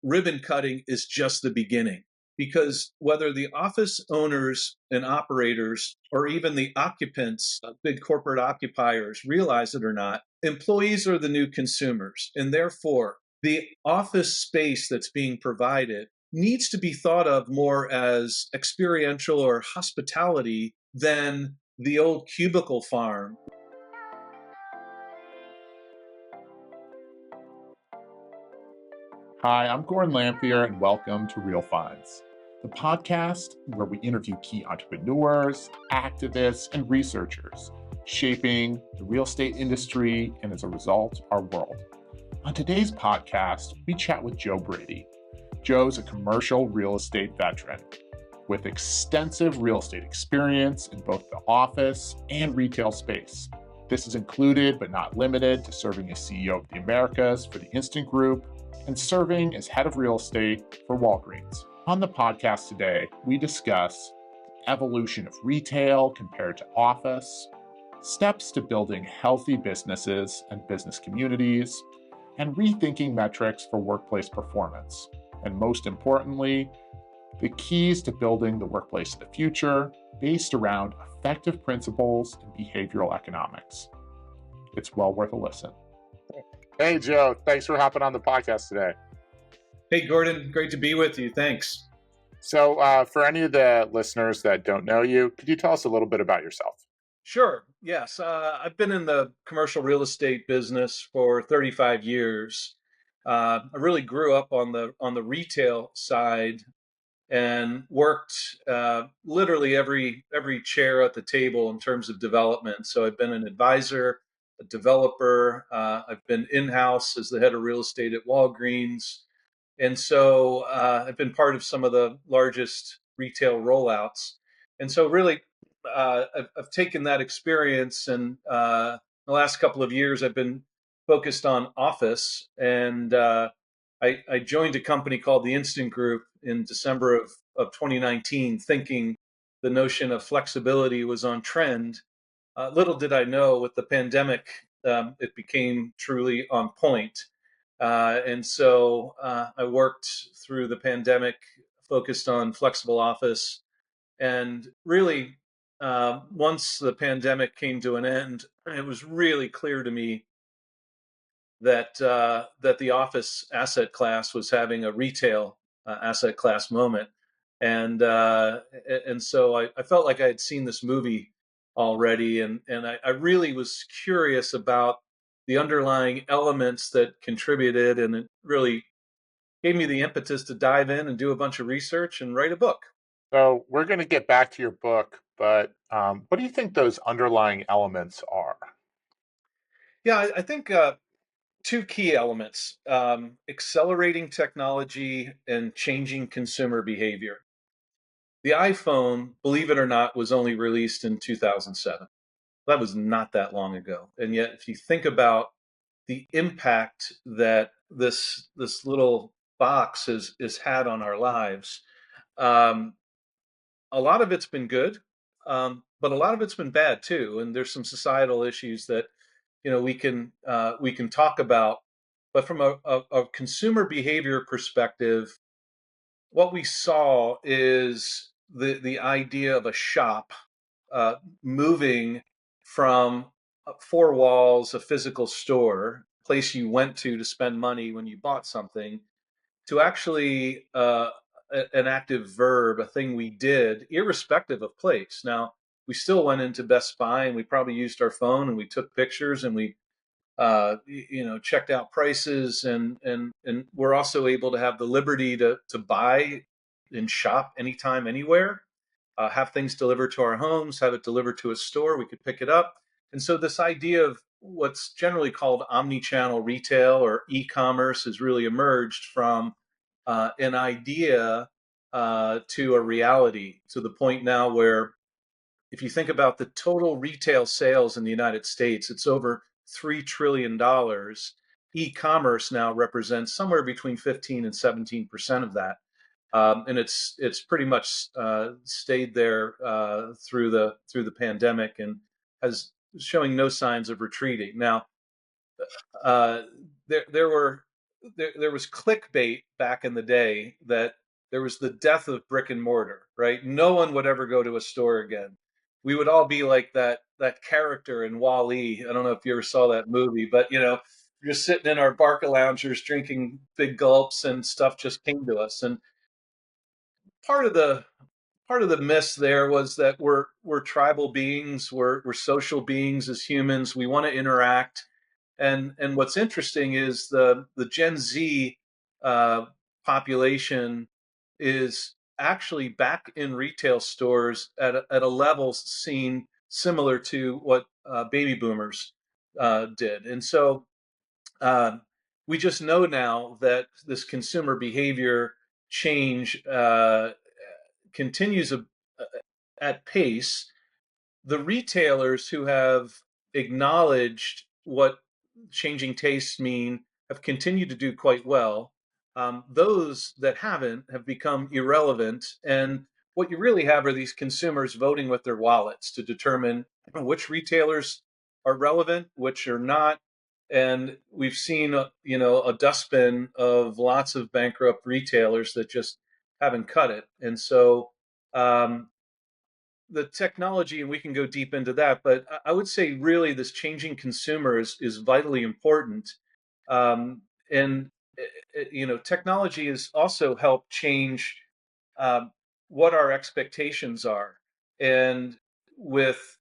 ribbon cutting is just the beginning. Because whether the office owners and operators, or even the occupants, big corporate occupiers, realize it or not, employees are the new consumers. And therefore, the office space that's being provided needs to be thought of more as experiential or hospitality than the old cubicle farm. Hi, I'm Gordon Lamphere, and welcome to Real Finds, the podcast where we interview key entrepreneurs, activists, and researchers shaping the real estate industry and, as a result, our world. On today's podcast, we chat with Joe Brady. Joe's a commercial real estate veteran with extensive real estate experience in both the office and retail space. This is included but not limited to serving as CEO of the Americas for the Instant Group and serving as head of real estate for Walgreens. On the podcast today, we discuss the evolution of retail compared to office, steps to building healthy businesses and business communities, and rethinking metrics for workplace performance. And most importantly, the keys to building the workplace of the future based around effective principles and behavioral economics. It's well worth a listen. Hey, Joe, thanks for hopping on the podcast today. Hey, Gordon, great to be with you. Thanks. So for any of the listeners that don't know you, could you tell us a little bit about yourself? Sure. Yes. I've been in the commercial real estate business for 35 years. I really grew up on the retail side and worked literally every chair at the table in terms of development. So I've been an advisor, a developer. I've been in-house as the head of real estate at Walgreens. And so I've been part of some of the largest retail rollouts. And so really, I've taken that experience, and the last couple of years, I've been focused on office. And I joined a company called the Instant Group in December of 2019, thinking the notion of flexibility was on trend. Little did I know, with the pandemic, it became truly on point. And so I worked through the pandemic, focused on flexible office. And really, once the pandemic came to an end, it was really clear to me that the office asset class was having a retail asset class moment. And so I felt like I had seen this movie already, and I really was curious about the underlying elements that contributed, and it really gave me the impetus to dive in and do a bunch of research and write a book. So we're going to get back to your book, but what do you think those underlying elements are? Yeah, I think two key elements: accelerating technology and changing consumer behavior. The iPhone, believe it or not, was only released in 2007. That was not that long ago. And yet, if you think about the impact that this little box has had on our lives, um, a lot of it's been good, but a lot of it's been bad too. And there's some societal issues that we can talk about. But from a consumer behavior perspective, what we saw is the idea of a shop moving from four walls, a physical store, place you went to spend money when you bought something, to actually an active verb, a thing we did, irrespective of place. Now, we still went into Best Buy and we probably used our phone and we took pictures and we checked out prices, and we're also able to have the liberty to buy and shop anytime, anywhere, have things delivered to our homes, have it delivered to a store, we could pick it up. And so this idea of what's generally called omni-channel retail or e-commerce has really emerged from an idea to a reality, to the point now where, if you think about the total retail sales in the United States, it's over $3 trillion. E-commerce now represents somewhere between 15 and 17% of that. And it's pretty much stayed there through the pandemic, and has showing no signs of retreating. Now, there were there was clickbait back in the day that there was the death of brick and mortar, right? No one would ever go to a store again. We would all be like that character in Wall-E. I don't know if you ever saw that movie, but we're just sitting in our Barca loungers drinking big gulps and stuff just came to us. And part of the part of the miss there was that we're tribal beings, we're social beings as humans. We want to interact, and what's interesting is the Gen Z uh, population is actually back in retail stores at a level seen similar to what baby boomers did, and so uh, we just know now that this consumer behavior change continues at pace. The retailers who have acknowledged what changing tastes mean have continued to do quite well. Those that haven't have become irrelevant. And what you really have are these consumers voting with their wallets to determine which retailers are relevant, which are not. And we've seen, a dustbin of lots of bankrupt retailers that just haven't cut it. And so, um, the technology, and we can go deep into that, but I would say really this changing consumer is vitally important. And technology has also helped change um, what our expectations are. And with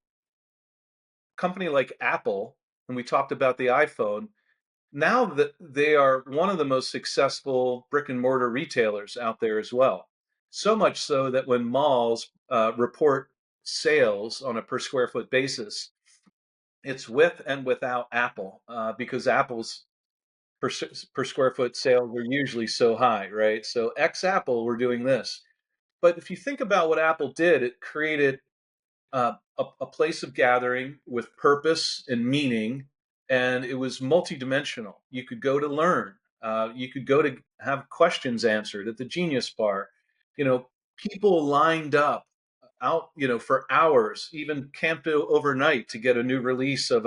a company like Apple, and we talked about the iPhone, now that they are one of the most successful brick and mortar retailers out there as well. So much so that when malls report sales on a per square foot basis, it's with and without Apple because Apple's per square foot sales are usually so high, right? So ex Apple, we're doing this. But if you think about what Apple did, it created a place of gathering with purpose and meaning, and it was multidimensional. You could go to learn, you could go to have questions answered at the Genius Bar. You know, people lined up out, for hours, even camped overnight to get a new release of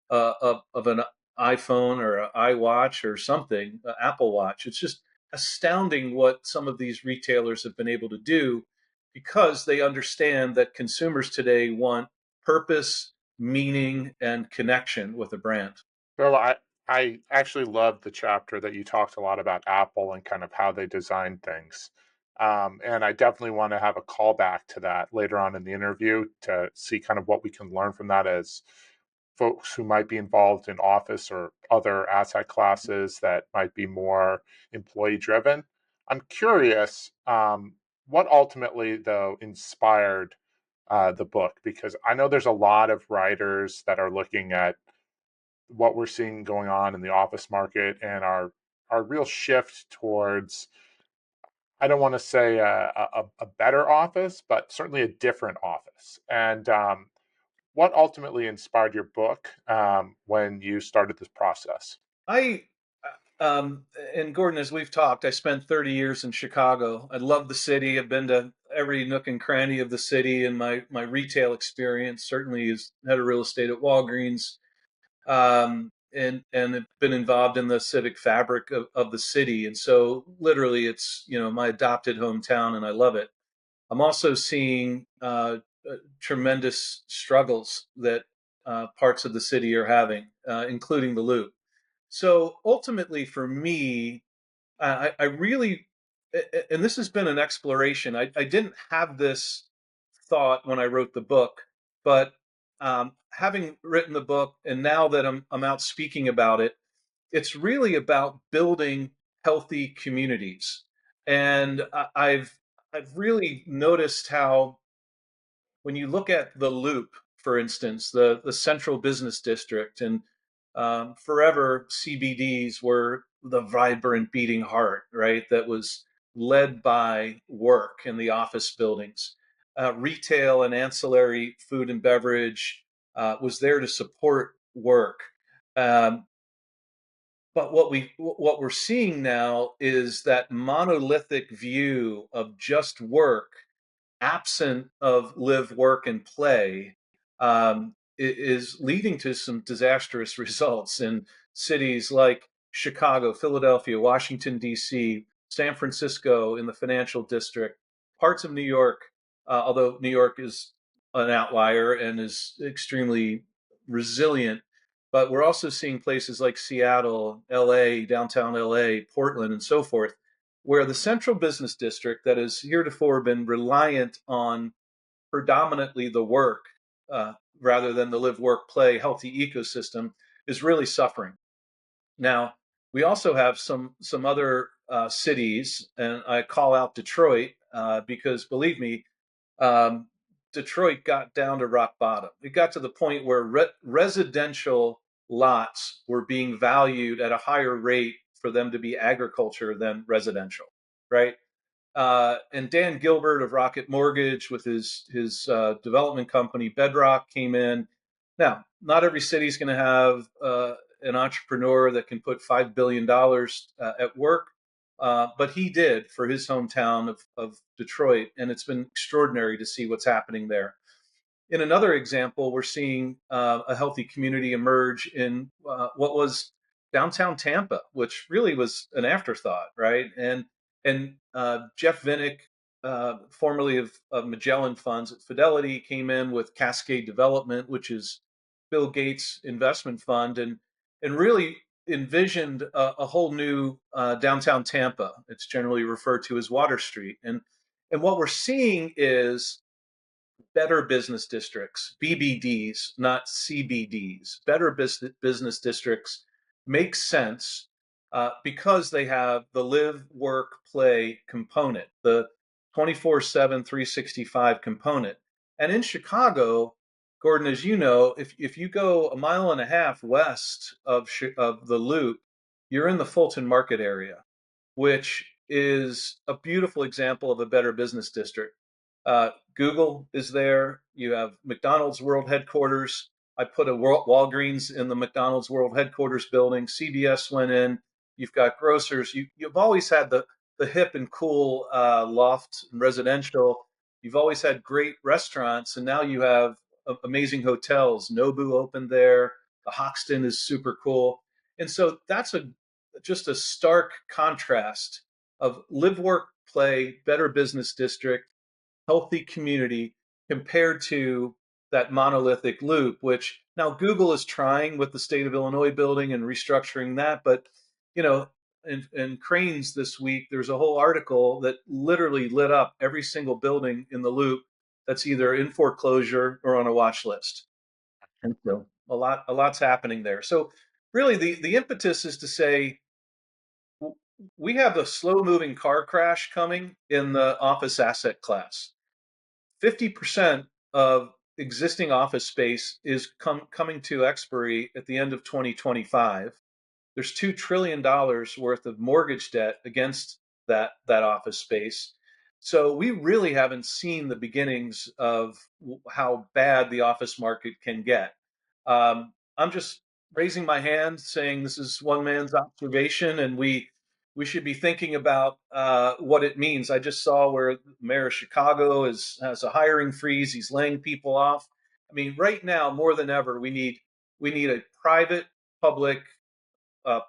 of an iPhone or an iWatch or something, Apple Watch. It's just astounding what some of these retailers have been able to do because they understand that consumers today want purpose, meaning, and connection with a brand. Well, I actually loved the chapter that you talked a lot about Apple and kind of how they design things. And I definitely want to have a callback to that later on in the interview to see kind of what we can learn from that as folks who might be involved in office or other asset classes that might be more employee driven. I'm curious, what ultimately, though, inspired the book? Because I know there's a lot of writers that are looking at what we're seeing going on in the office market and our real shift towards, I don't want to say a better office, but certainly a different office. And what ultimately inspired your book when you started this process? I and Gordon, as we've talked, I spent 30 years in Chicago. I love the city. I've been to every nook and cranny of the city, and my retail experience certainly has had a real estate at Walgreens, and have been involved in the civic fabric of the city. And so, literally, it's my adopted hometown, and I love it. I'm also seeing tremendous struggles that parts of the city are having, including the Loop. So ultimately, for me, I really, and this has been an exploration. I didn't have this thought when I wrote the book, but having written the book, and now that I'm out speaking about it, it's really about building healthy communities. And I've really noticed how when you look at the Loop, for instance, the central business district, and forever CBDs were the vibrant beating heart, right? That was led by work in the office buildings. Retail and ancillary food and beverage was there to support work. Um, but what we're seeing now is that monolithic view of just work absent of live, work, and play, is leading to some disastrous results in cities like Chicago, Philadelphia, Washington, D.C., San Francisco in the financial district, parts of New York, although New York is an outlier and is extremely resilient. But we're also seeing places like Seattle, LA, downtown LA, Portland, and so forth, where the central business district that has heretofore been reliant on predominantly the work rather than the live, work, play healthy ecosystem is really suffering. Now, we also have some other cities, and I call out Detroit because believe me, um, Detroit got down to rock bottom. It got to the point where residential lots were being valued at a higher rate for them to be agriculture than residential, right? And Dan Gilbert of Rocket Mortgage with his development company Bedrock came in. Now, not every city is going to have an entrepreneur that can put $5 billion at work, but he did for his hometown of Detroit, and it's been extraordinary to see what's happening there. In another example, we're seeing a healthy community emerge in what was downtown Tampa, which really was an afterthought, right? And Jeff Vinnick, formerly of Magellan Funds at Fidelity, came in with Cascade Development, which is Bill Gates' investment fund, and really envisioned a whole new downtown Tampa. It's generally referred to as Water Street, and what we're seeing is better business districts, BBDs, not CBDs. Better business districts make sense because they have the live, work, play component, the 24/7, 365 component. And in Chicago, Gordon, as you know, if you go a mile and a half west of the loop, you're in the Fulton Market area, which is a beautiful example of a better business district. Google is there. You have McDonald's World Headquarters. I put a Walgreens in the McDonald's World Headquarters building. CBS went in. You've got grocers. You've always had the hip and cool loft and residential. You've always had great restaurants, and now you have amazing hotels. Nobu opened there. The Hoxton is super cool, and so that's a just a stark contrast of live, work, play, better business district, healthy community compared to that monolithic loop, which now Google is trying with the state of Illinois building and restructuring that. But, you know, in Cranes this week, there's a whole article that literally lit up every single building in the loop that's either in foreclosure or on a watch list. And so a lot's happening there. So really the impetus is to say we have a slow moving car crash coming in the office asset class. 50% of existing office space is coming to expiry at the end of 2025. There's $2 trillion worth of mortgage debt against that office space. So we really haven't seen the beginnings of how bad the office market can get. I'm just raising my hand, saying this is one man's observation, and we should be thinking about what it means. I just saw where the mayor of Chicago has a hiring freeze. He's laying people off. I mean, right now more than ever, we need a private public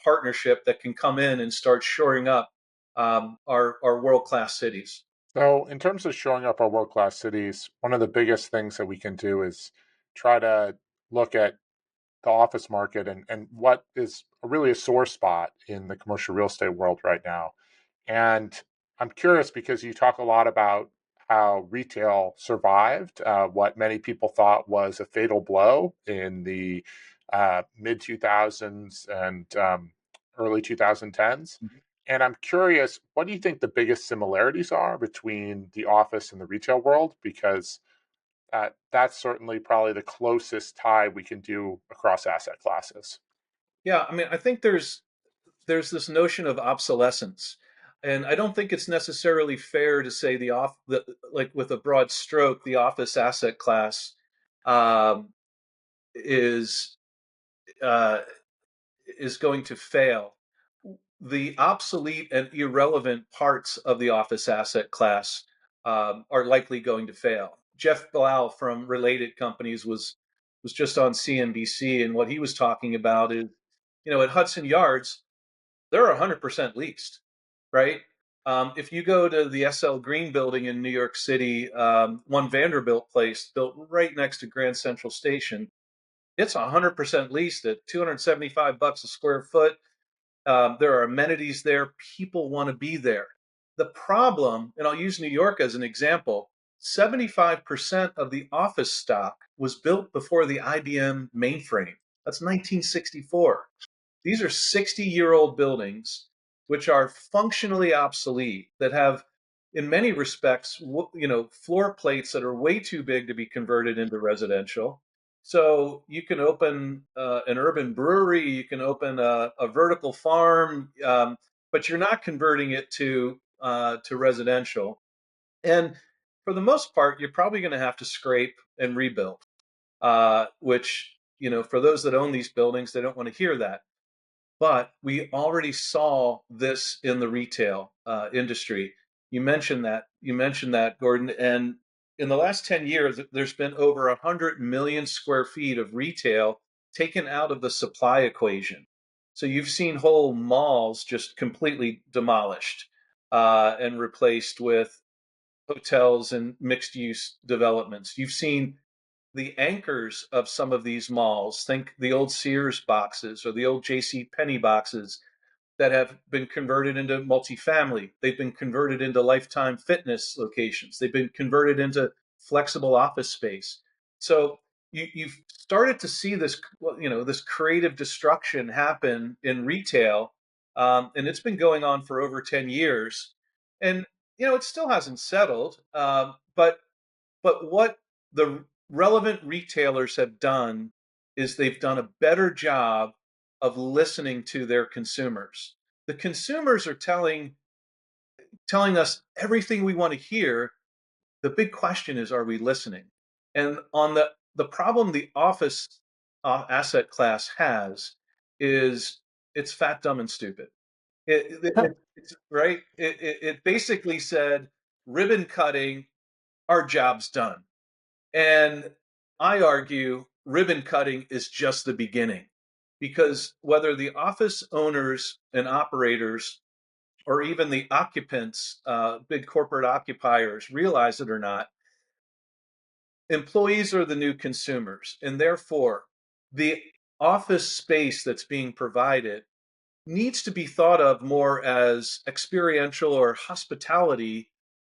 partnership that can come in and start shoring up our world class cities. So, in terms of showing up our world class cities, one of the biggest things that we can do is try to look at the office market and what is really a sore spot in the commercial real estate world right now. And I'm curious because you talk a lot about how retail survived what many people thought was a fatal blow in the mid 2000s and early 2010s. And I'm curious, what do you think the biggest similarities are between the office and the retail world? Because that's certainly probably the closest tie we can do across asset classes. Yeah, I mean, I think there's this notion of obsolescence, and I don't think it's necessarily fair to say like with a broad stroke, the office asset class um, is uh, is going to fail. The obsolete and irrelevant parts of the office asset class are likely going to fail. Jeff Blau from Related Companies was just on CNBC, and what he was talking about is, at Hudson Yards. they're 100% leased, right? If you go to the SL Green building in New York City, one Vanderbilt place built right next to Grand Central Station, it's 100% leased at $275 a square foot. There are amenities there. People want to be there. The problem, and I'll use New York as an example, 75% of the office stock was built before the IBM mainframe. That's 1964. These are 60-year-old buildings which are functionally obsolete, that have, in many respects, floor plates that are way too big to be converted into residential. So you can open an urban brewery, you can open a vertical farm, but you're not converting it to residential. And for the most part, you're probably going to have to scrape and rebuild, which, for those that own these buildings, they don't want to hear that. But we already saw this in the retail industry. You mentioned that, Gordon. And in the last 10 years, there's been over 100 million square feet of retail taken out of the supply equation. So you've seen whole malls just completely demolished and replaced with hotels and mixed use developments. You've seen the anchors of some of these malls, think the old Sears boxes or the old J.C. Penney boxes, that have been converted into multifamily. They've been converted into Lifetime Fitness locations. They've been converted into flexible office space. So you've started to see this, this creative destruction happen in retail, and it's been going on for over 10 years. And it still hasn't settled, but what the relevant retailers have done is they've done a better job of listening to their consumers. The consumers are telling us everything we want to hear. The big question is, are we listening? And on the problem the office asset class has is it's fat, dumb, and stupid. It's right. It basically said ribbon cutting, our job's done. And I argue ribbon cutting is just the beginning, because whether the office owners and operators or even the occupants, big corporate occupiers, realize it or not, employees are the new consumers. And therefore, the office space that's being provided needs to be thought of more as experiential or hospitality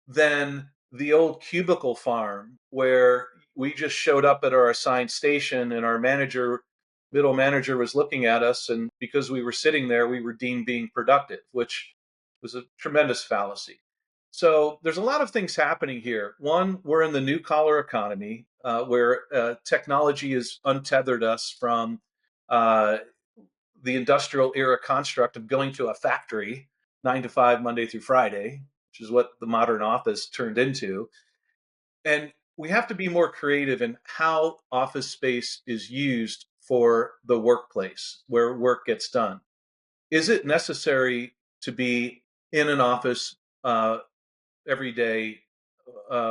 than the old cubicle farm where we just showed up at our assigned station and our middle manager was looking at us, and because we were sitting there, we were deemed being productive, which was a tremendous fallacy. So there's a lot of things happening here. One, we're in the new collar economy, where technology has untethered us from uh, the industrial era construct of going to a factory 9 to 5 Monday through Friday, which is what the modern office turned into. And we have to be more creative in how office space is used for the workplace where work gets done. Is it necessary to be in an office every day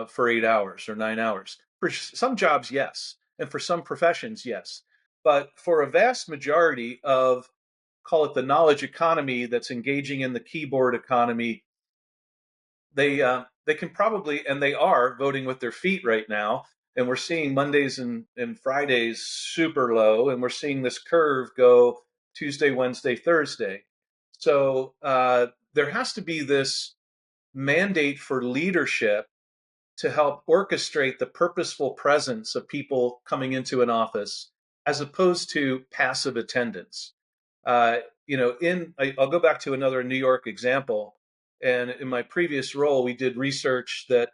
for 8 hours or 9 hours? For some jobs, yes. And for some professions, yes. But for a vast majority of, call it the knowledge economy, that's engaging in the keyboard economy, they can probably, and they are voting with their feet right now. And we're seeing Mondays and Fridays super low, and we're seeing this curve go Tuesday, Wednesday, Thursday. So there has to be this mandate for leadership to help orchestrate the purposeful presence of people coming into an office as opposed to passive attendance. Uh, I'll go back to another New York example. And in my previous role, we did research that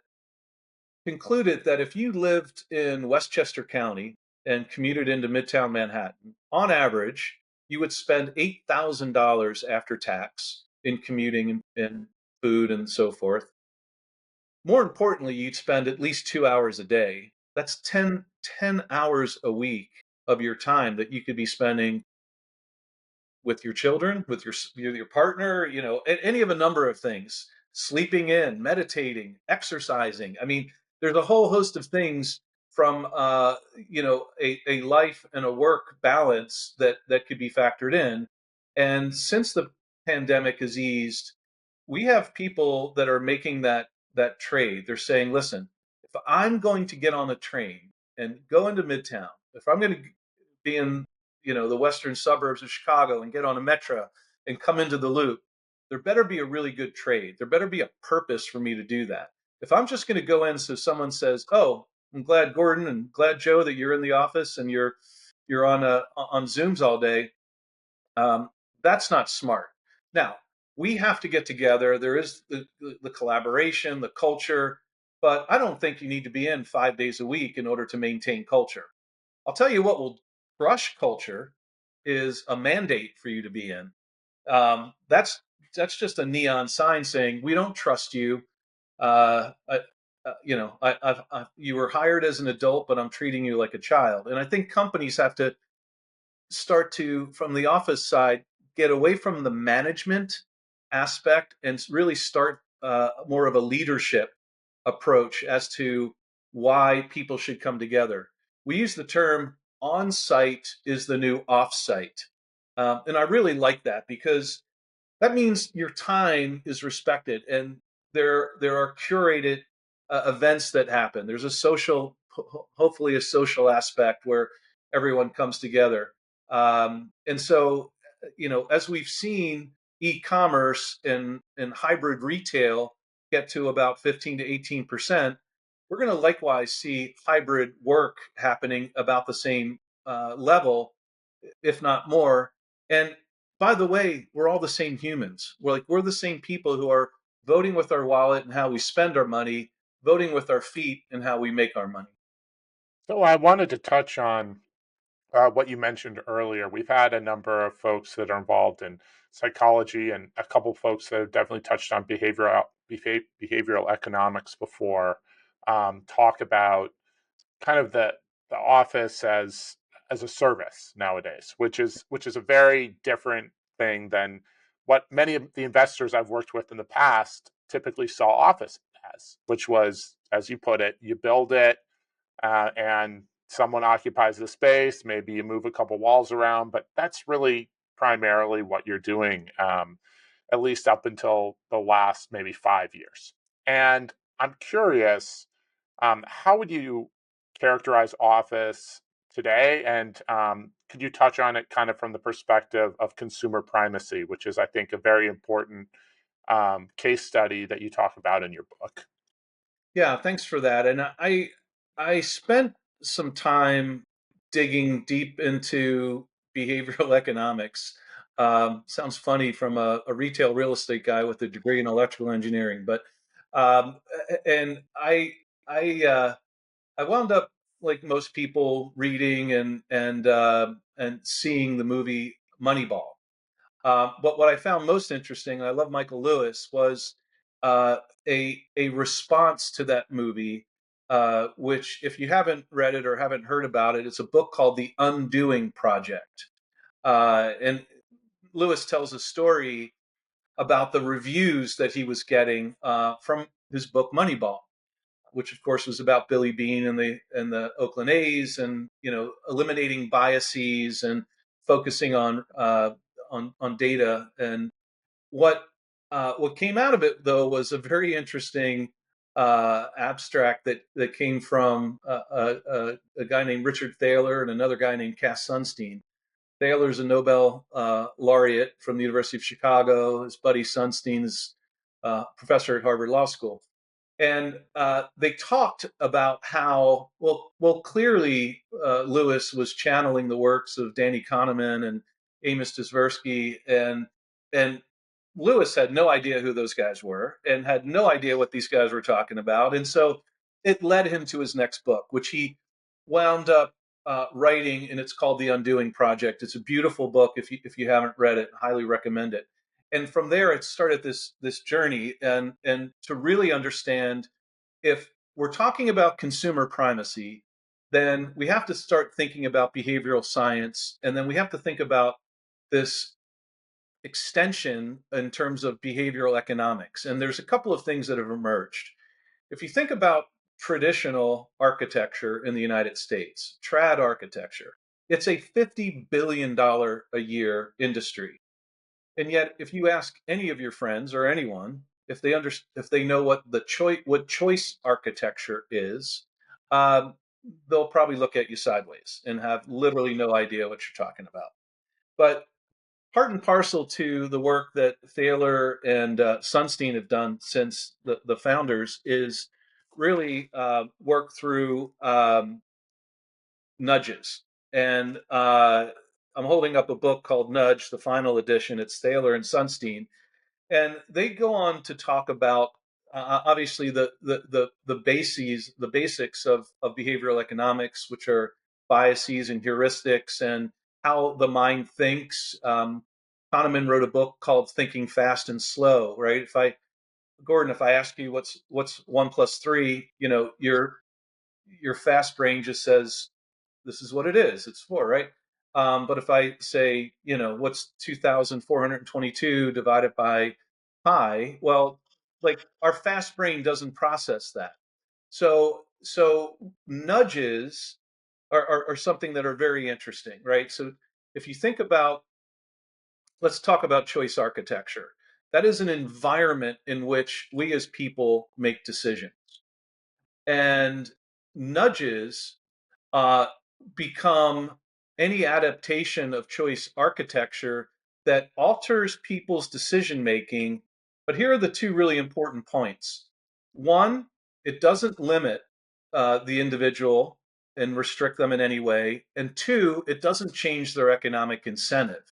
concluded that if you lived in Westchester County and commuted into Midtown Manhattan, on average, you would spend $8,000 after tax in commuting and food and so forth. More importantly, you'd spend at least 2 hours a day. That's 10 hours a week of your time that you could be spending with your children, with your partner, any of a number of things, sleeping in, meditating, exercising. I mean, there's a whole host of things from a life and a work balance that could be factored in. And since the pandemic has eased, we have people that are making that trade. They're saying, listen, if I'm going to get on a train and go into Midtown, if I'm going to be in, the western suburbs of Chicago and get on a metro and come into the loop, there better be a really good trade. There better be a purpose for me to do that. If I'm just going to go in so someone says, "Oh, I'm glad Gordon and glad Joe that you're in the office and you're on Zooms all day," um, that's not smart. Now, we have to get together. There is the collaboration, the culture, but I don't think you need to be in 5 days a week in order to maintain culture. I'll tell you what will crush culture is a mandate for you to be in. That's just a neon sign saying we don't trust you. Uh, I, you were hired as an adult, but I'm treating you like a child. And I think companies have to start to, from the office side, get away from the management aspect and really start more of a leadership approach as to why people should come together. We use the term on site is the new off site. And I really like that because that means your time is respected and there are curated events that happen. There's a social, hopefully a social aspect where everyone comes together. And so, as we've seen e-commerce and hybrid retail get to about 15 to 18%, we're going to likewise see hybrid work happening about the same level, if not more. And by the way, we're all the same humans. We're the same people who are voting with our wallet and how we spend our money, voting with our feet and how we make our money. So I wanted to touch on what you mentioned earlier. We've had a number of folks that are involved in psychology and a couple folks that have definitely touched on behavioral economics before. Talk about kind of the office as a service nowadays, which is a very different thing than what many of the investors I've worked with in the past typically saw office as, which was, as you put it, you build it, and someone occupies the space. Maybe you move a couple walls around, but that's really primarily what you're doing, at least up until the last maybe 5 years. And I'm curious, how would you characterize Office today? And could you touch on it kind of from the perspective of consumer primacy, which is, I think, a very important case study that you talk about in your book? Yeah, thanks for that. And I spent some time digging deep into behavioral economics. Sounds funny from a retail real estate guy with a degree in electrical engineering, but and I wound up like most people reading and seeing the movie Moneyball. But what I found most interesting, and I love Michael Lewis, was uh, a response to that movie, which, if you haven't read it or haven't heard about it, it's a book called The Undoing Project. And Lewis tells a story about the reviews that he was getting from his book Moneyball, which of course was about Billy Beane and the Oakland A's, and eliminating biases and focusing on data. And what came out of it though was a very interesting abstract that came from a guy named Richard Thaler and another guy named Cass Sunstein. Thaler's a Nobel laureate from the University of Chicago. His buddy Sunstein is professor at Harvard Law School, and they talked about how clearly Lewis was channeling the works of Danny Kahneman and Amos Tversky, and Lewis had no idea who those guys were and had no idea what these guys were talking about, and so it led him to his next book, which he wound up writing, and it's called The Undoing Project. It's a beautiful book. If you haven't read it, I highly recommend it. And from there, it started this journey, and to really understand, if we're talking about consumer primacy, then we have to start thinking about behavioral science, and then we have to think about this extension in terms of behavioral economics. And there's a couple of things that have emerged. If you think about traditional architecture in the United States, trad architecture, it's a $50 billion a year industry. And yet, if you ask any of your friends or anyone if they know what choice architecture is, um, they'll probably look at you sideways and have literally no idea what you're talking about. But part and parcel to the work that Thaler and Sunstein have done since the founders is really work through nudges. And I'm holding up a book called Nudge, the final edition. It's Thaler and Sunstein, and they go on to talk about obviously the basics of behavioral economics, which are biases and heuristics and how the mind thinks. Kahneman wrote a book called Thinking Fast and Slow. Right? If I Gordon, if I ask you what's 1 plus 3, your fast brain just says this is what it is. It's 4, right? But if I say, what's 2,422 divided by pi? Well, like our fast brain doesn't process that. So nudges are something that are very interesting, right? So if you think about, let's talk about choice architecture. That is an environment in which we as people make decisions. And nudges uh, become any adaptation of choice architecture that alters people's decision making. But here are the two really important points. One, it doesn't limit the individual and restrict them in any way. And two, it doesn't change their economic incentive.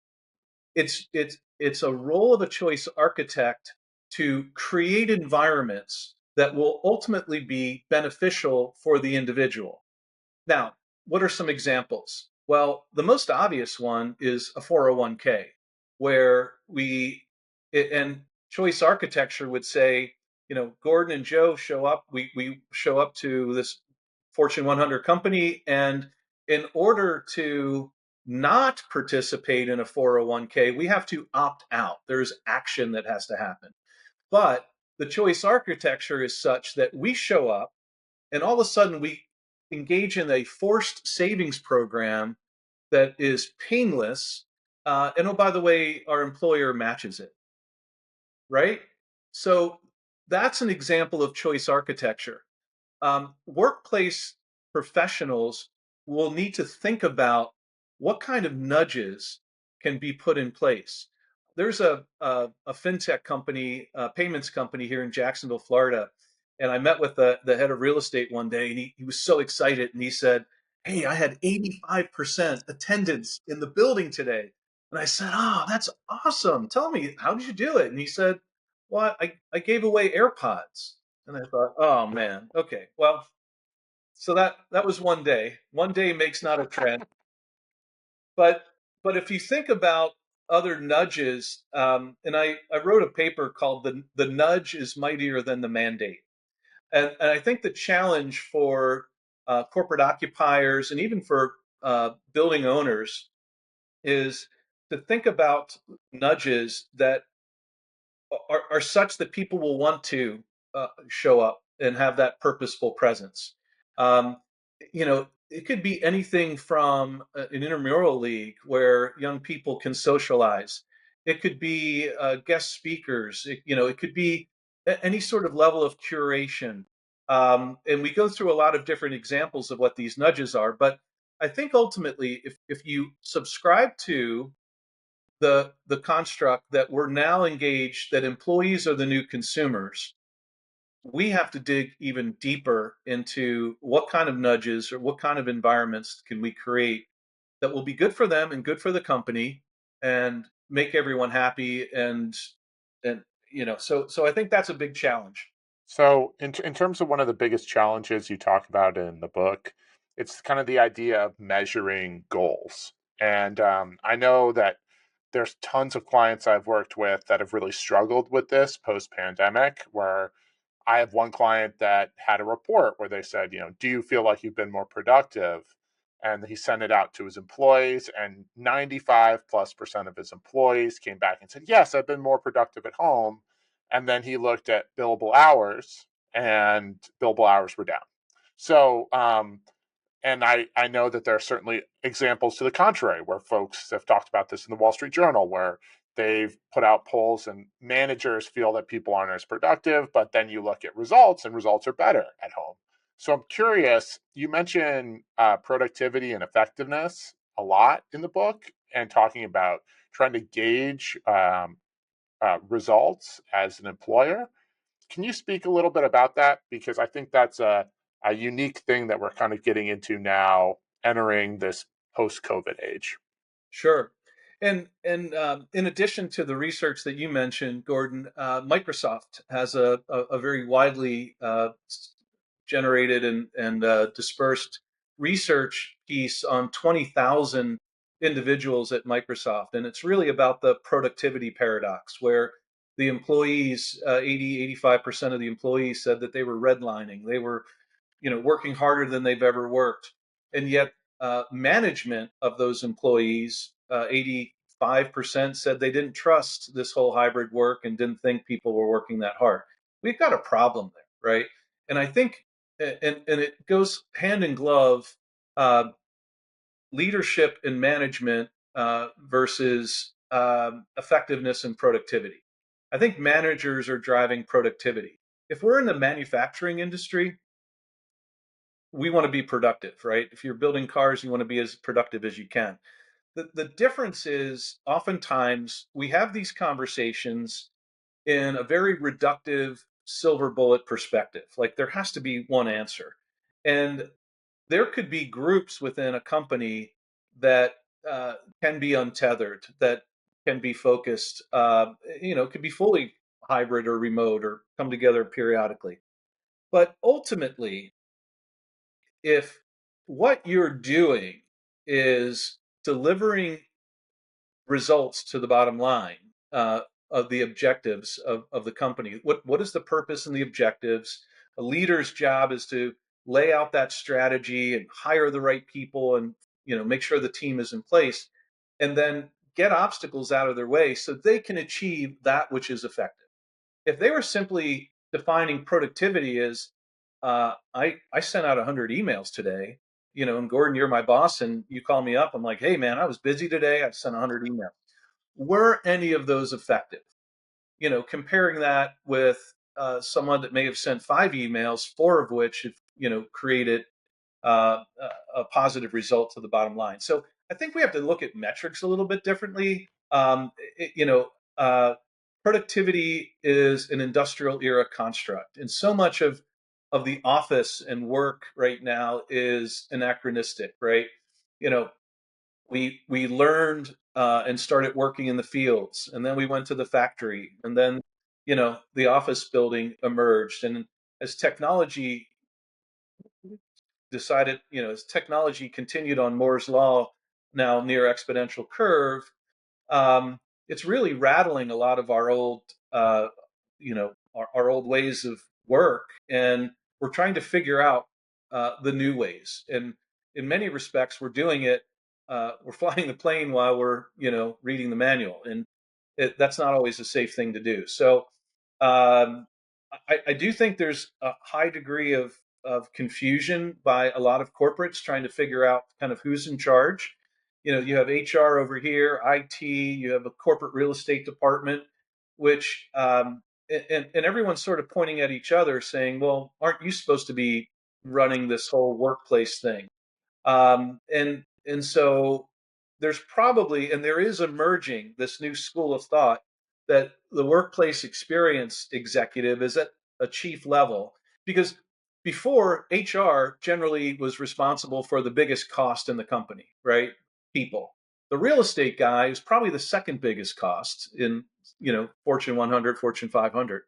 It's a role of a choice architect to create environments that will ultimately be beneficial for the individual. Now, what are some examples? Well, the most obvious one is a 401k, where and choice architecture would say, Gordon and Joe show up, we show up to this Fortune 100 company, and in order to not participate in a 401k, we have to opt out. There's action that has to happen. But the choice architecture is such that we show up and all of a sudden we engage in a forced savings program that is painless. And oh, by the way, our employer matches it, right? So that's an example of choice architecture. Workplace professionals will need to think about what kind of nudges can be put in place. There's a fintech company, a payments company here in Jacksonville, Florida, and I met with the head of real estate one day, and he was so excited, and he said, "Hey, I had 85% attendance in the building today." And I said, "Oh, that's awesome. Tell me, how did you do it?" And he said, "Well, I gave away AirPods." And I thought, oh man, okay, well, so that was one day. One day makes not a trend, but if you think about other nudges, and I wrote a paper called "The Nudge is Mightier Than the Mandate," and I think the challenge for corporate occupiers and even for building owners is to think about nudges that are such that people will want to show up and have that purposeful presence. Um, it could be anything from an intramural league where young people can socialize. It could be guest speakers. It could be any sort of level of curation. And we go through a lot of different examples of what these nudges are. But I think ultimately, if you subscribe to the construct that we're now engaged, that employees are the new consumers, we have to dig even deeper into what kind of nudges or what kind of environments can we create that will be good for them and good for the company and make everyone happy. And so I think that's a big challenge. So, in terms of one of the biggest challenges you talk about in the book, it's kind of the idea of measuring goals. And I know that there's tons of clients I've worked with that have really struggled with this post pandemic, where I have one client that had a report where they said, do you feel like you've been more productive? And he sent it out to his employees, and 95 plus percent of his employees came back and said, yes, I've been more productive at home. And then he looked at billable hours, and billable hours were down. So, and I know that there are certainly examples to the contrary where folks have talked about this in the Wall Street Journal, where they've put out polls and managers feel that people aren't as productive, but then you look at results and results are better at home. So I'm curious, you mentioned productivity and effectiveness a lot in the book and talking about trying to gauge results as an employer. Can you speak a little bit about that? Because I think that's a unique thing that we're kind of getting into now, entering this post COVID age. Sure. And in addition to the research that you mentioned, Gordon, Microsoft has a very widely generated and dispersed research piece on 20,000 individuals at Microsoft. And it's really about the productivity paradox, where the employees, 85% of the employees said that they were redlining. They were working harder than they've ever worked. And yet, management of those employees, 85% said they didn't trust this whole hybrid work and didn't think people were working that hard. We've got a problem there, right? And I think, and it goes hand in glove, uh, leadership and management versus effectiveness and productivity. I think managers are driving productivity. If we're in the manufacturing industry, we want to be productive, right? If you're building cars, you want to be as productive as you can. The difference is oftentimes we have these conversations in a very reductive silver bullet perspective. Like there has to be one answer. And there could be groups within a company that can be untethered, that can be focused, could be fully hybrid or remote or come together periodically. But ultimately, if what you're doing is delivering results to the bottom line of the objectives of the company, what is the purpose and the objectives? A leader's job is to lay out that strategy and hire the right people and make sure the team is in place, and then get obstacles out of their way so they can achieve that which is effective. If they were simply defining productivity as I sent out 100 emails today, and Gordon, you're my boss, and you call me up. I'm like, hey man, I was busy today. I sent 100 emails. Were any of those effective? Comparing that with someone that may have sent 5 emails, four of which have created a positive result to the bottom line. So I think we have to look at metrics a little bit differently. It, you know, Productivity is an industrial era construct, and so much of the office and work right now is anachronistic, right? You know, we learned and started working in the fields, and then we went to the factory, and then the office building emerged, and as technology decided, as technology continued on Moore's law, now near exponential curve, um, it's really rattling a lot of our old, our old ways of work, and we're trying to figure out the new ways. And in many respects, we're doing it. We're flying the plane while we're, reading the manual, and that's not always a safe thing to do. So, um, I do think there's a high degree of confusion by a lot of corporates trying to figure out kind of who's in charge. You have HR over here, IT, you have a corporate real estate department, which and everyone's sort of pointing at each other saying, well, aren't you supposed to be running this whole workplace thing? And so there's probably, and there is emerging this new school of thought that the workplace experience executive is at a chief level, because before, HR generally was responsible for the biggest cost in the company, right? People. The real estate guy is probably the second biggest cost in, Fortune 100, Fortune 500.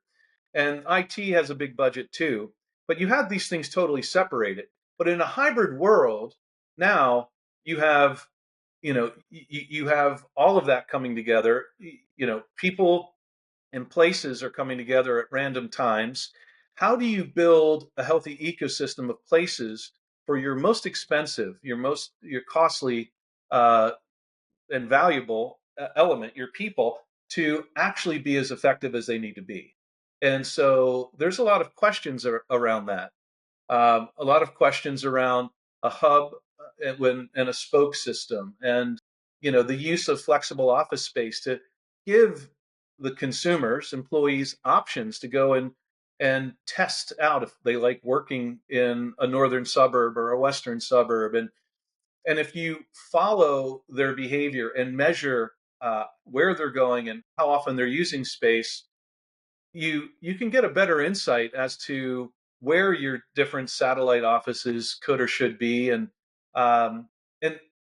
And IT has a big budget too. But you have these things totally separated. But in a hybrid world, now you have, you have all of that coming together. People and places are coming together at random times. How do you build a healthy ecosystem of places for your most expensive, your costly uh, and valuable element, your people, to actually be as effective as they need to be? And so there's a lot of questions around that. A lot of questions around a hub and a spoke system, and the use of flexible office space to give the consumers, employees, options to go and test out if they like working in a northern suburb or a western suburb. And if you follow their behavior and measure where they're going and how often they're using space, you can get a better insight as to where your different satellite offices could or should be. And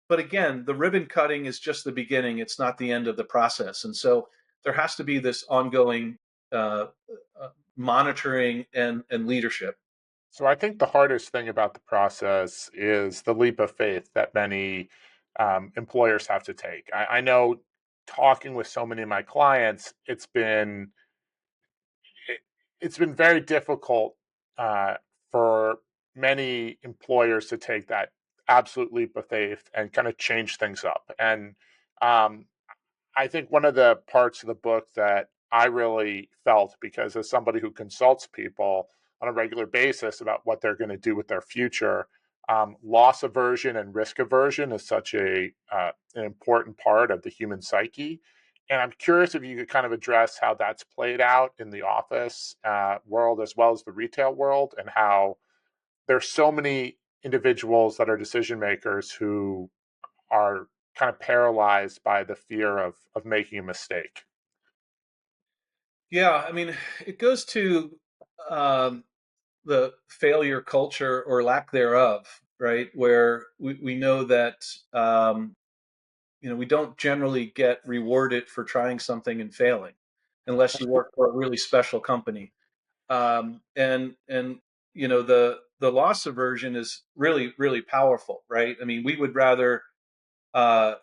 but again, the ribbon cutting is just the beginning. It's not the end of the process. And so there has to be this ongoing uh, monitoring and leadership. So I think the hardest thing about the process is the leap of faith that many employers have to take. I know talking with so many of my clients, it, it's been very difficult uh, for many employers to take that absolute leap of faith and kind of change things up. And um, I think one of the parts of the book that I really felt, because as somebody who consults people on a regular basis about what they're going to do with their future, loss aversion and risk aversion is such an important part of the human psyche. And I'm curious if you could kind of address how that's played out in the office world as well as the retail world, and how there's so many individuals that are decision makers who are kind of paralyzed by the fear of making a mistake. Yeah, I mean, it goes to um, the failure culture or lack thereof, right? Where we know that we don't generally get rewarded for trying something and failing, unless you work for a really special company. And the loss aversion is really really powerful, right? I mean, we would rather uh,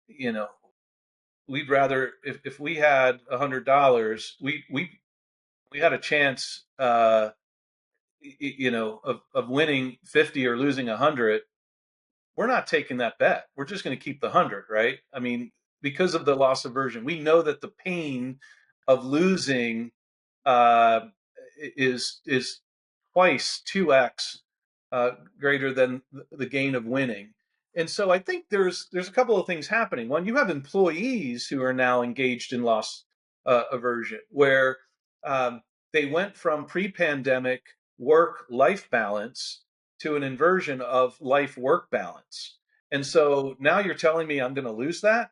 you know we'd rather if we had $100, we had a chance of winning 50 or losing 100. We're not taking that bet. We're just going to keep the 100, right? I mean, because of the loss aversion, we know that the pain of losing uh, is twice, 2x greater than the gain of winning. And so I think there's a couple of things happening. One, you have employees who are now engaged in loss aversion, where um, they went from pre-pandemic work-life balance to an inversion of life-work balance. And so now you're telling me I'm going to lose that?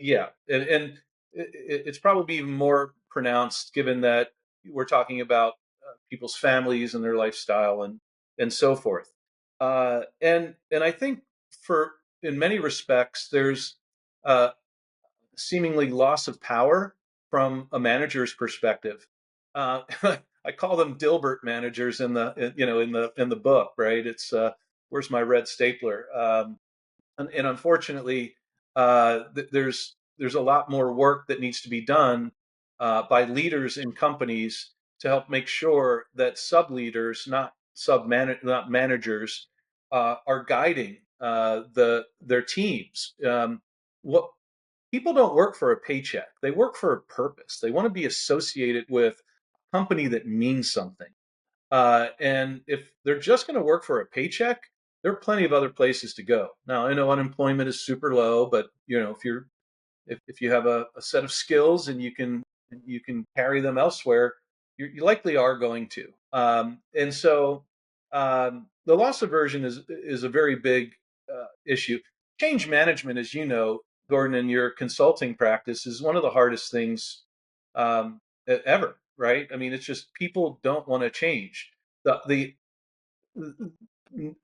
Yeah, and it's probably even more pronounced given that we're talking about people's families and their lifestyle and so forth. And I think for in many respects there's uh, seemingly loss of power from a manager's perspective. Uh, I call them Dilbert managers in the book, right? It's where's my red stapler? And unfortunately, there's a lot more work that needs to be done by leaders in companies to help make sure that sub leaders, not managers, are guiding their teams. What People don't work for a paycheck; they work for a purpose. They want to be associated with a company that means something. And if they're just going to work for a paycheck, there are plenty of other places to go. Now, I know unemployment is super low, but if you have a set of skills and you can carry them elsewhere, you likely are going to. And so the loss aversion is a very big issue. Change management, as you know, Gordon, in your consulting practice, is one of the hardest things ever. Right? I mean, it's just people don't want to change. The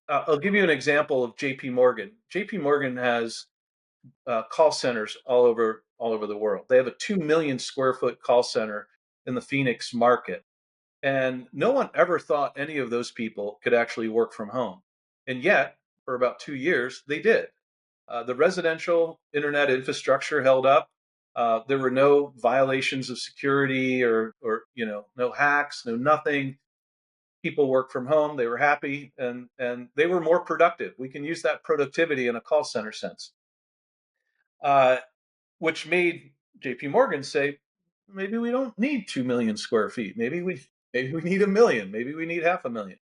I'll give you an example of J.P. Morgan. J.P. Morgan has call centers all over the world. They have a 2 million square foot call center in the Phoenix market, and no one ever thought any of those people could actually work from home. And yet, for about 2 years, they did. The residential internet infrastructure held up. There were no violations of security or no hacks, no nothing. People worked from home. They were happy and they were more productive. We can use that productivity in a call center sense. Uh, which made J.P. Morgan say, maybe we don't need 2 million square feet. Maybe we need 1 million. Maybe we need 500,000.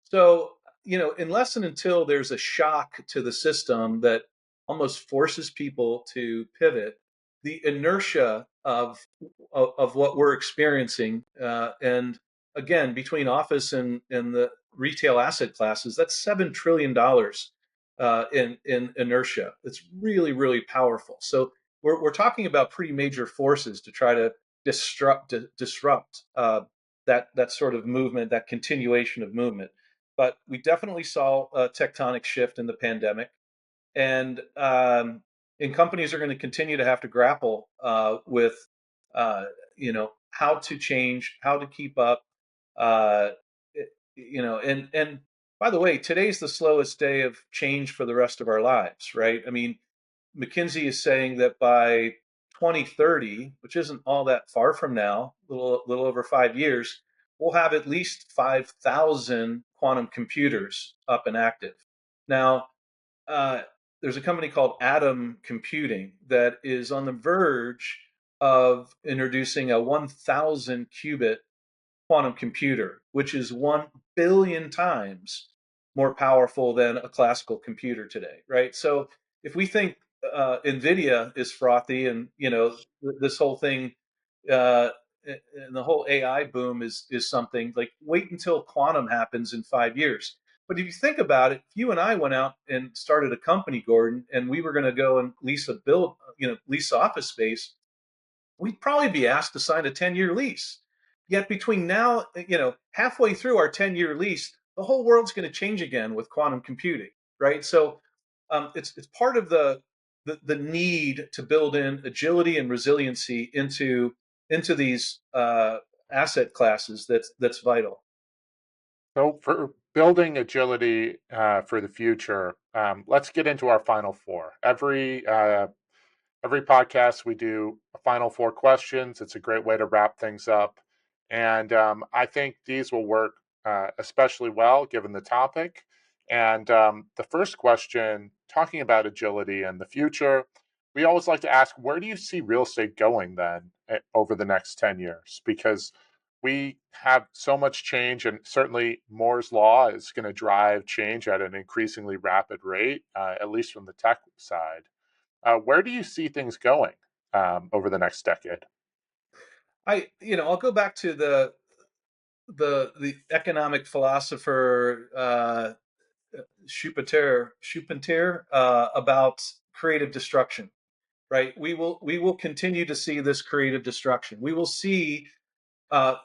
So unless and until there's a shock to the system that almost forces people to pivot, the inertia of what we're experiencing, and again, between office and the retail asset classes, that's $7 trillion in inertia. It's really, really powerful. So we're talking about pretty major forces to try to disrupt that sort of movement, that continuation of movement. But we definitely saw a tectonic shift in the pandemic, and companies are going to continue to have to grapple with how to change, how to keep up. Uh, and by the way, today's the slowest day of change for the rest of our lives, right? I mean, McKinsey is saying that by 2030, which isn't all that far from now, little over 5 years, we'll have at least 5,000 quantum computers up and active. Now, uh, there's a company called Atom Computing that is on the verge of introducing a 1,000 qubit quantum computer, which is 1 billion times more powerful than a classical computer today, right? So if we think NVIDIA is frothy, and this whole thing, uh, and the whole AI boom is something like, wait until quantum happens in 5 years. But if you think about it, if you and I went out and started a company, Gordon, and we were going to go and lease office space, we'd probably be asked to sign a 10-year lease. Yet between now, halfway through our 10-year lease, the whole world's going to change again with quantum computing, right? So it's part of the need to build in agility and resiliency into these asset classes that's vital. So, for building agility for the future, let's get into our final four. Every podcast, we do a final four questions. It's a great way to wrap things up. And I think these will work especially well given the topic. And the first question, talking about agility and the future, we always like to ask, where do you see real estate going then over the next 10 years? Because we have so much change, and certainly Moore's Law is going to drive change at an increasingly rapid rate, at least from the tech side. Where do you see things going over the next decade? I'll go back to the economic philosopher Schumpeter about creative destruction, right? We will continue to see this creative destruction. We will see uh,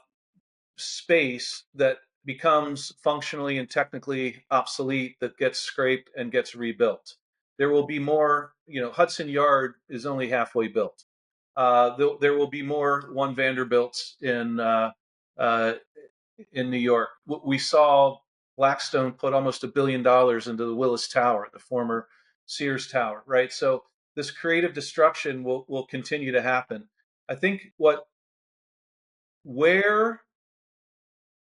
space that becomes functionally and technically obsolete, that gets scraped and gets rebuilt. There will be more. Hudson Yard is only halfway built. There will be more One Vanderbilts uh, in New York. We saw Blackstone put almost $1 billion into the Willis Tower, the former Sears Tower, right? So this creative destruction will continue to happen. I think where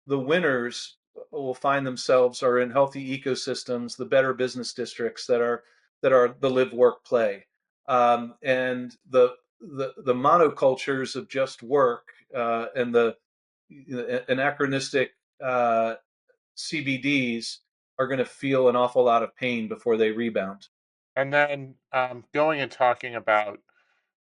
the winners will find themselves are in healthy ecosystems, the better business districts that are the live, work, play, and the monocultures of just work, and the anachronistic CBDs are going to feel an awful lot of pain before they rebound. And then going and talking about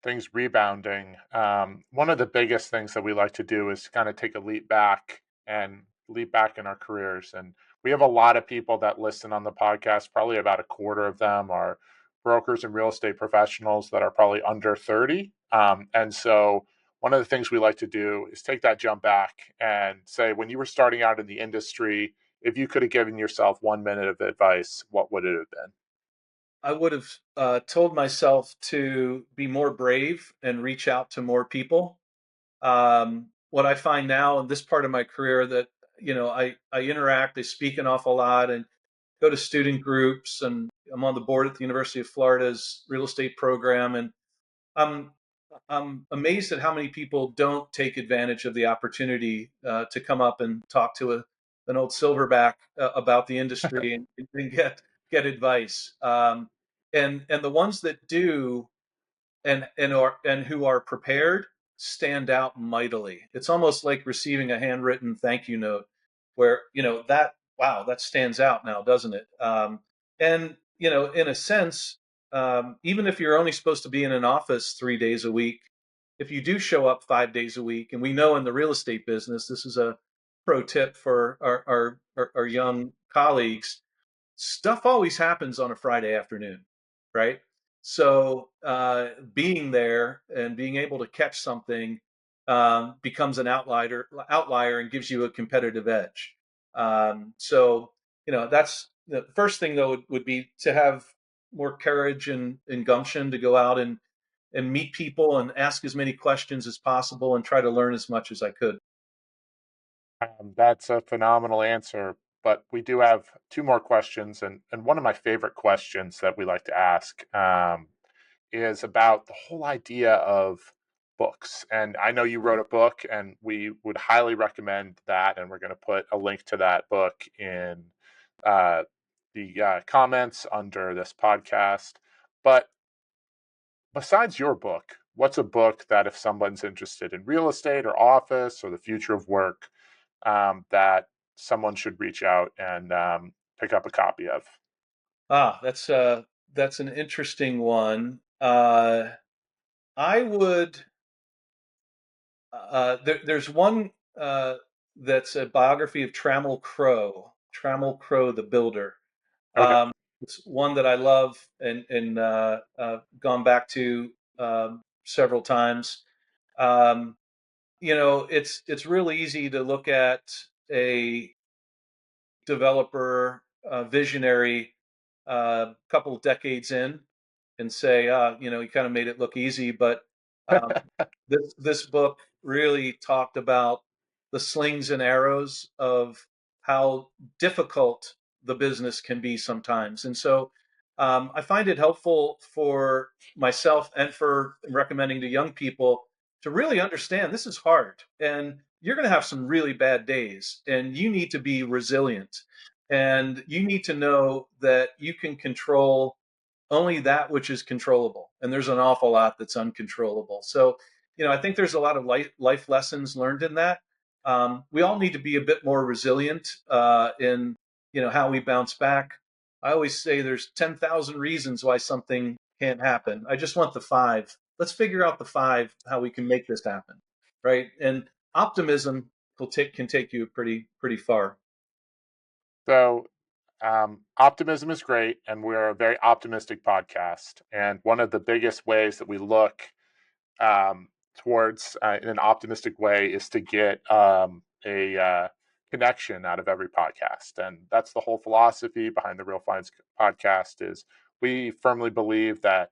things rebounding, one of the biggest things that we like to do is kind of take a leap back and leap back in our careers. And we have a lot of people that listen on the podcast. Probably about a quarter of them are brokers and real estate professionals that are probably under 30. And so one of the things we like to do is take that jump back and say, when you were starting out in the industry, if you could have given yourself 1 minute of advice, what would it have been? I would have told myself to be more brave and reach out to more people. What I find now in this part of my career, that I interact, I speak an awful lot, and go to student groups, and I'm on the board at the University of Florida's real estate program, and I'm I'm amazed at how many people don't take advantage of the opportunity to come up and talk to an old silverback about the industry, and get advice. And the ones that do, and who are prepared, stand out mightily. It's almost like receiving a handwritten thank you note, where that, wow, that stands out now, doesn't it? And in a sense, even if you're only supposed to be in an office 3 days a week, if you do show up 5 days a week, and we know in the real estate business, this is a pro tip for our young colleagues, stuff always happens on a Friday afternoon, right? So being there and being able to catch something becomes an outlier and gives you a competitive edge. So that's the first thing though would be to have more courage and gumption to go out and meet people and ask as many questions as possible and try to learn as much as I could. That's a phenomenal answer. But we do have two more questions. And one of my favorite questions that we like to ask is about the whole idea of books. And I know you wrote a book, and we would highly recommend that. And we're going to put a link to that book in uh, the comments under this podcast. But besides your book, what's a book that if someone's interested in real estate or office or the future of work, that someone should reach out and pick up a copy of? That's an interesting one. I would. There's one that's a biography of Trammell Crow, the builder. Okay. Um, it's one that I love and gone back to several times. Um, it's real easy to look at a developer, visionary, couple of decades in, and say, he kind of made it look easy. But um, this book really talked about the slings and arrows of how difficult the business can be sometimes. And so I find it helpful for myself and for recommending to young people to really understand this is hard and you're going to have some really bad days and you need to be resilient and you need to know that you can control only that which is controllable. And there's an awful lot that's uncontrollable. So, I think there's a lot of life lessons learned in that. We all need to be a bit more resilient in, how we bounce back. I always say there's 10,000 reasons why something can't happen. I just want the five. Let's figure out the five, how we can make this happen. Right. And optimism can take you pretty far. So, optimism is great, and we're a very optimistic podcast. And one of the biggest ways that we look towards in an optimistic way is to get a connection out of every podcast, and that's the whole philosophy behind the Real Finds podcast. Is we firmly believe that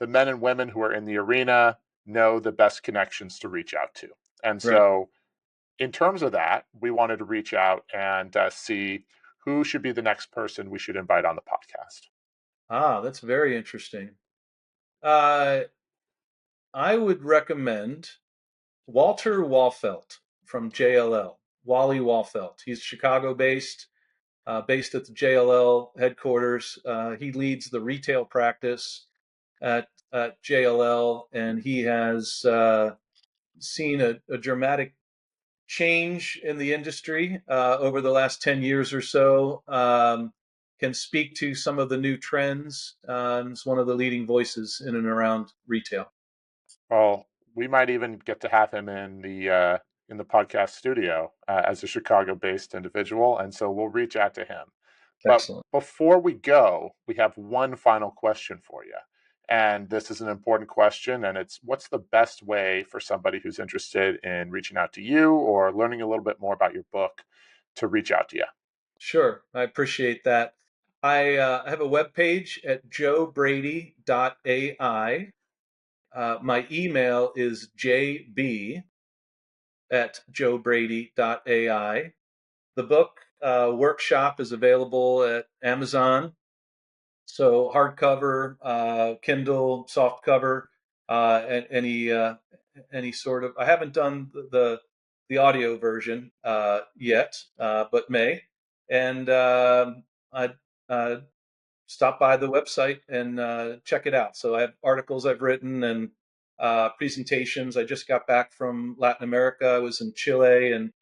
the men and women who are in the arena know the best connections to reach out to, and Right. so in terms of that, we wanted to reach out and see who should be the next person we should invite on the podcast. That's very interesting. Uh, I would recommend Walter Walfelt from JLL, Wally Walfelt. He's Chicago based, based at the JLL headquarters. He leads the retail practice at JLL, and he has seen a dramatic change in the industry over the last 10 years or so. Can speak to some of the new trends. Is one of the leading voices in and around retail. Well, we might even get to have him in the podcast studio as a Chicago-based individual, and so we'll reach out to him. But Excellent. before we go, we have one final question for you. And this is an important question, and it's what's the best way for somebody who's interested in reaching out to you or learning a little bit more about your book to reach out to you? Sure, I appreciate that. I have a web page at joebrady.ai. My email is jb@joebrady.ai. The book workshop is available at Amazon. So hardcover, Kindle, softcover, and any sort of. I haven't done the audio version yet, but may. And I stop by the website and check it out. So I have articles I've written and presentations. I just got back from Latin America. I was in Chile and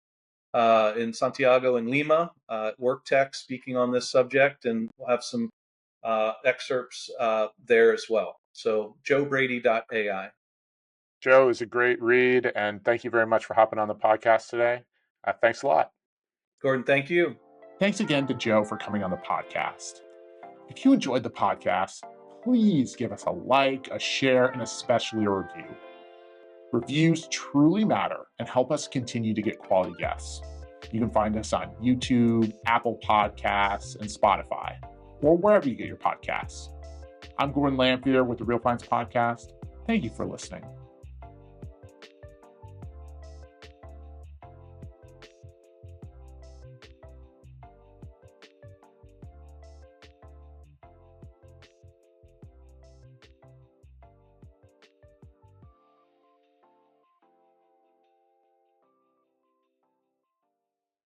in Santiago and Lima at WorkTech speaking on this subject, and we'll have some excerpts there as well. So joebrady.ai. Joe is a great read, and thank you very much for hopping on the podcast today. Thanks a lot. Gordon, thank you. Thanks again to Joe for coming on the podcast. If you enjoyed the podcast, please give us a like, a share, and especially a review. Reviews truly matter and help us continue to get quality guests. You can find us on YouTube, Apple Podcasts, and Spotify, or wherever you get your podcasts. I'm Gordon Lamphere with the Real Finds Podcast. Thank you for listening.